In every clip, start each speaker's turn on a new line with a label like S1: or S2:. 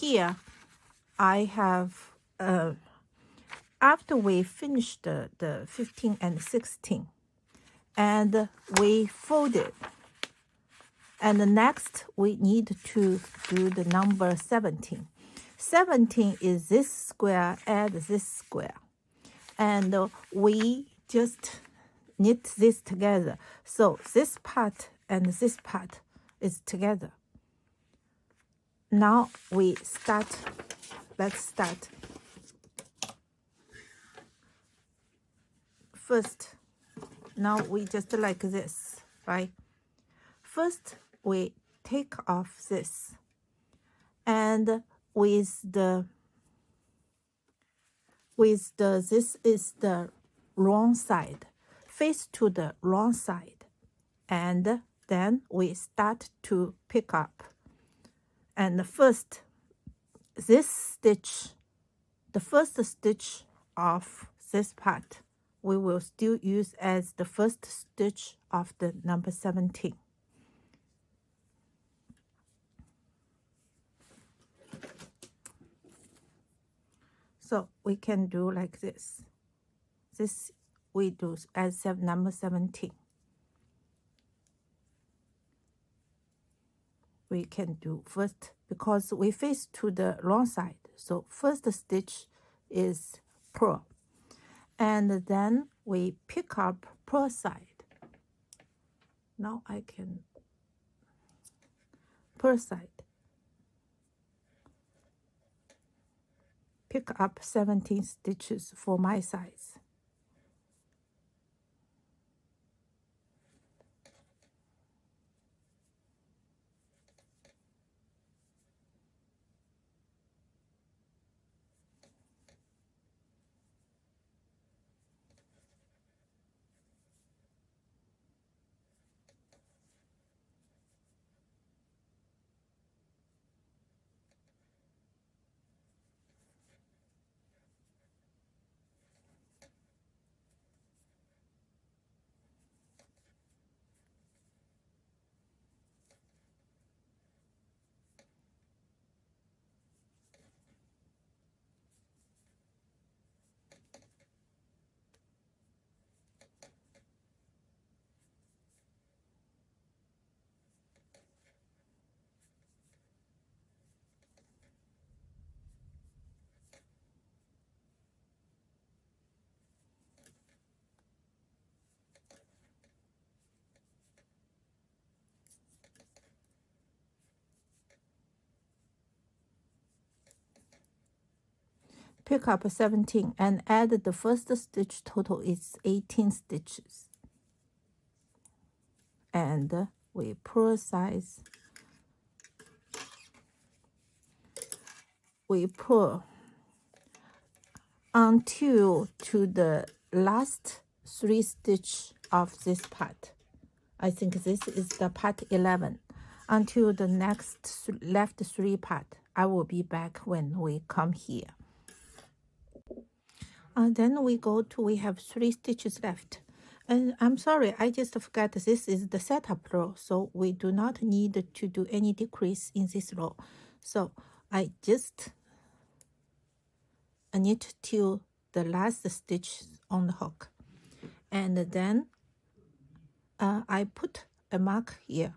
S1: here I have, after we finish the 15 and 16, and we fold it. And next, we need to do the number 17. 17 is this square, add this square. And we just knit this together. So this part and this part is together. Now we start. Let's start. First, now we just like this, right? First, we take off this. And with the this is the wrong side, face to the wrong side, and then we start to pick up. And first, this stitch, the first stitch of this part, we will still use as the first stitch of the number 17. So we can do like this. This we do as number 17. We can do first, because we face to the wrong side. So first stitch is purl. And then we pick up purl side. Now I can purl side. Pick up 17 stitches for my size. Pick up 17 and add the first stitch. Total is 18 stitches. And we purl size. We purl until to the last 3 stitch of this part. I think this is the part 11. Until the next left 3 part. I will be back when we come here. Then we go to, we have 3 stitches left. And I'm sorry, I just forgot this is the setup row, so we do not need to do any decrease in this row. So I just knit till the last stitch on the hook. And then I put a mark here.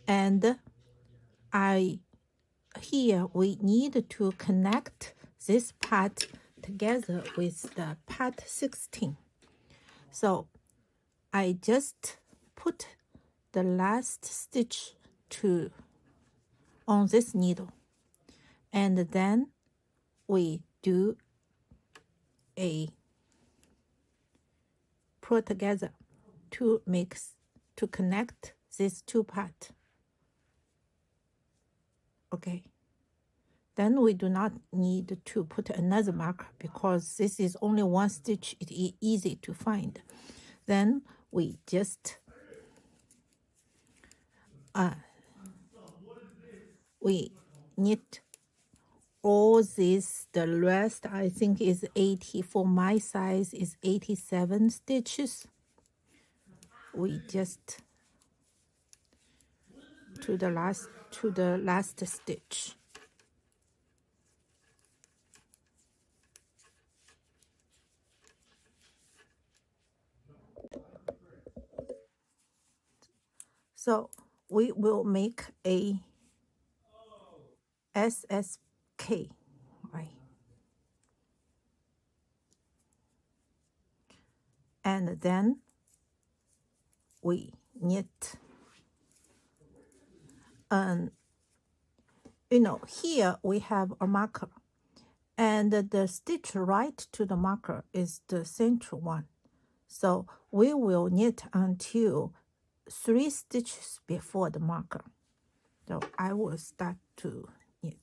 S1: And here we need to connect this part together with the part 16. So I just put the last stitch on this needle, and then we do a purl together to connect these 2 parts. Okay. Then we do not need to put another marker because this is only 1 stitch. It is easy to find. Then we just we knit all this. The rest I think is 80. For my size is 87 stitches. We just to the last stitch. So we will make a SSK, right? And then we knit. Here we have a marker, and the stitch right to the marker is the central one. So we will knit until 3 stitches before the marker. So I will start to knit.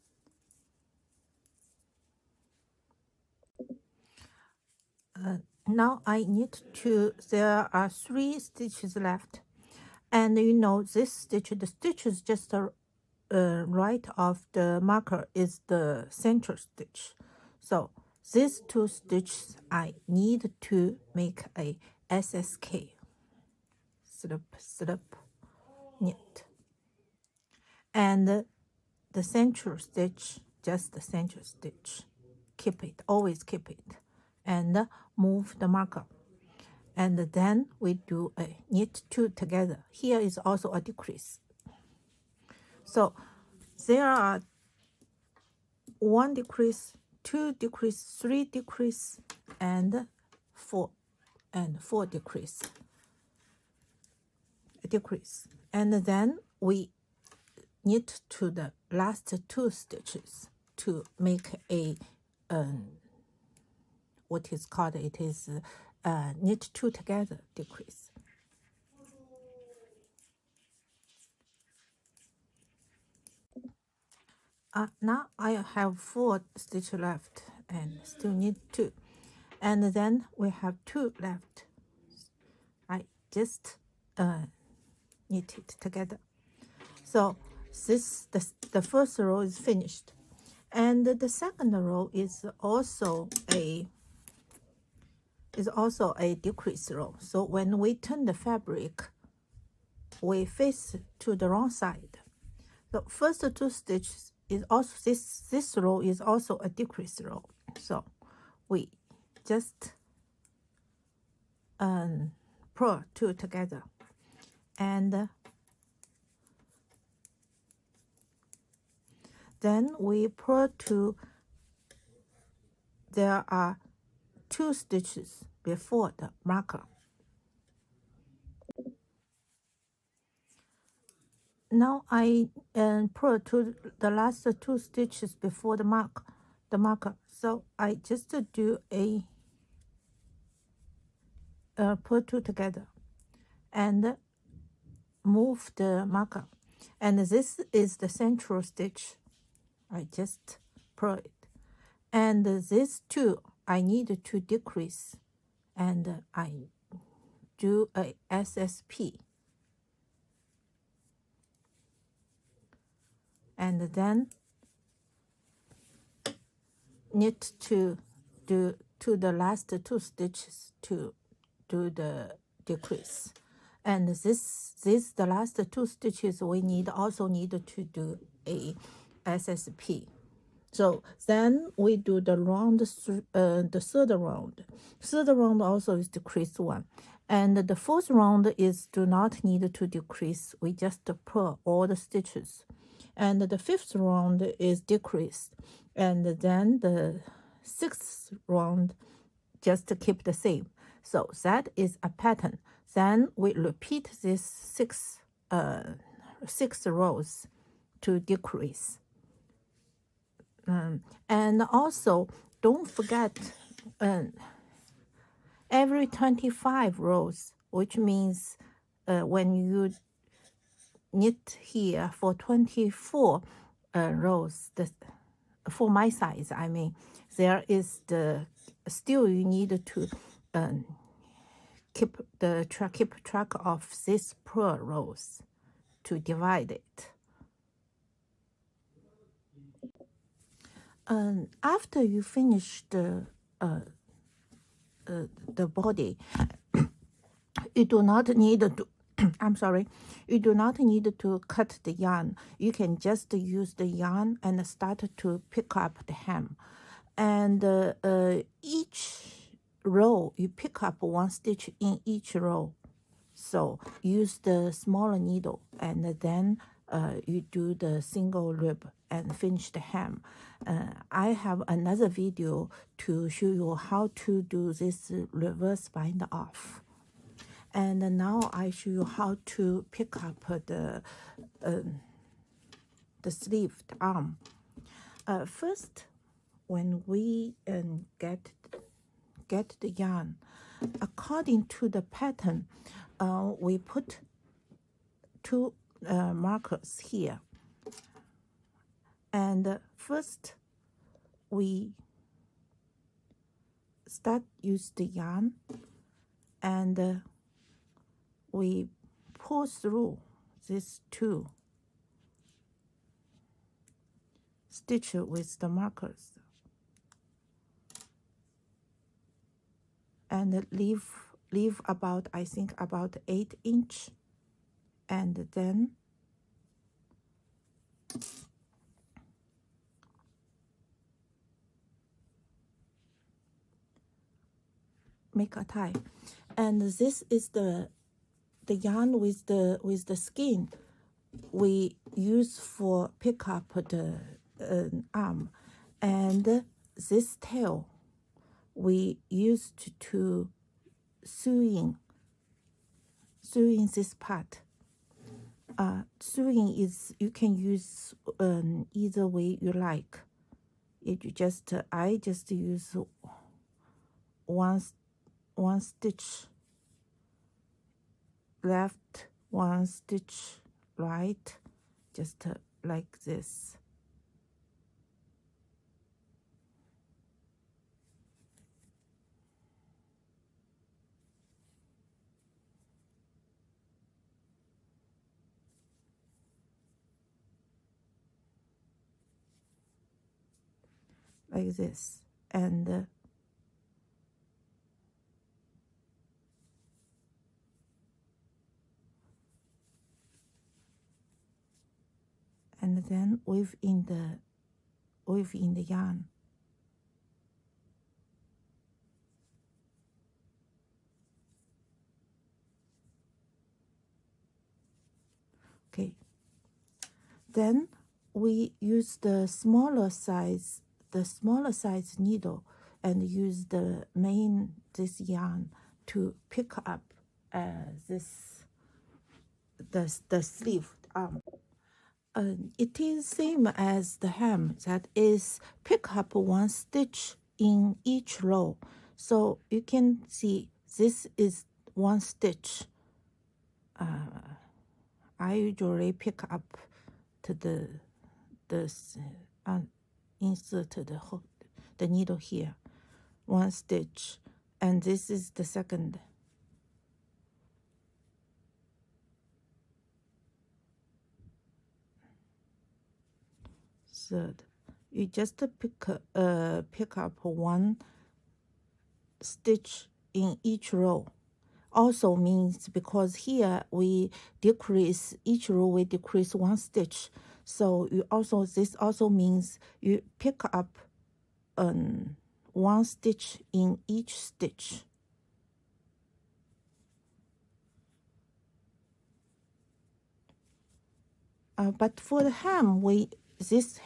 S1: Now I knit there are 3 stitches left. And this stitch, the stitch is just right of the marker is the central stitch. So these 2 stitches I need to make a SSK. Slip, slip, knit. And the central stitch, just the central stitch. Keep it, always keep it. And move the marker. And then we do a knit 2 together. Here is also a decrease. So there are 1 decrease, 2 decrease, 3 decrease, and 4 decrease. And then we knit to the last 2 stitches to make a what is called, it is knit 2 together decrease. Now I have 4 stitches left and still need 2, and then we have 2 left. I just knit it together. So the first row is finished, and the second row is also a decrease row. So when we turn the fabric, we face to the wrong side. The first 2 stitches is also this row is also a decrease row. So we just purl 2 together, and then we purl 2. There are 2 stitches before the marker. Now I purl to the last 2 stitches before the marker. So I just do a purl 2 together and move the marker. And this is the central stitch. I just purl it. And these 2 I need to decrease, and I do a SSP. And then knit to the last 2 stitches to do the decrease. And the last 2 stitches we also need to do a SSP. So then we do the the third round. Third round also is decrease 1. And the fourth round is do not need to decrease. We just purl all the stitches. And the fifth round is decreased. And then the sixth round just keep the same. So that is a pattern. Then we repeat this 6 rows to decrease. And also don't forget every 25 rows, which means when you knit here for 24 rows, for my size, I mean, there is still you need to keep track of these purl rows to divide it. After you finish the body, you do not need to I'm sorry, you do not need to cut the yarn. You can just use the yarn and start to pick up the hem. And each row, you pick up 1 stitch in each row. So use the smaller needle, and then you do the single rib and finish the hem. I have another video to show you how to do this reverse bind off. And now I show you how to pick up the sleeve, the arm. First, when we get the yarn, according to the pattern, we put two markers here. And first, we start use the yarn, and we pull through these two stitch with the markers, and leave about, I think, about 8 inch, and then make a tie. And this is the yarn with the skin we use for pick up the arm, and this tail we used to sewing this part. Sewing is, you can use either way you like. If you just I just use one stitch left, one stitch right, just like this. Like this, and then weave in the yarn. Okay. Then we use the smaller size needle, and use this yarn to pick up the sleeve arm. It is same as the hem, that is pick up one stitch in each row. So you can see this is one stitch. I usually pick up to insert the needle here, one stitch, and this is the second. Third, you just pick up one stitch in each row. Also means, because here we decrease each row, we decrease one stitch, so this also means you pick up one stitch in each stitch. But for the hem, this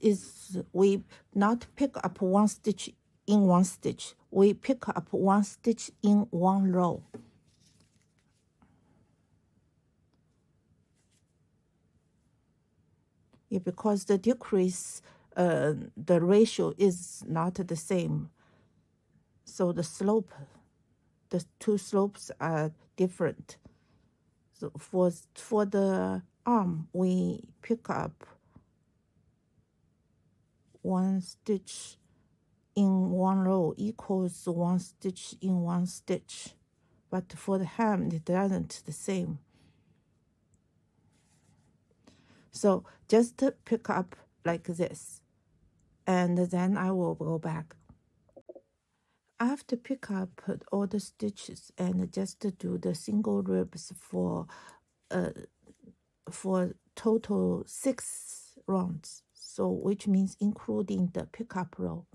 S1: is, we not pick up one stitch in one stitch. We pick up one stitch in one row. Yeah, because the decrease, the ratio is not the same. So the two slopes are different. So for the arm, we pick up one stitch in one row equals one stitch in one stitch. But for the hem, it doesn't the same. So just pick up like this, and then I will go back. After pick up all the stitches and just do the single ribs for total 6 rounds. So which means including the pickup row.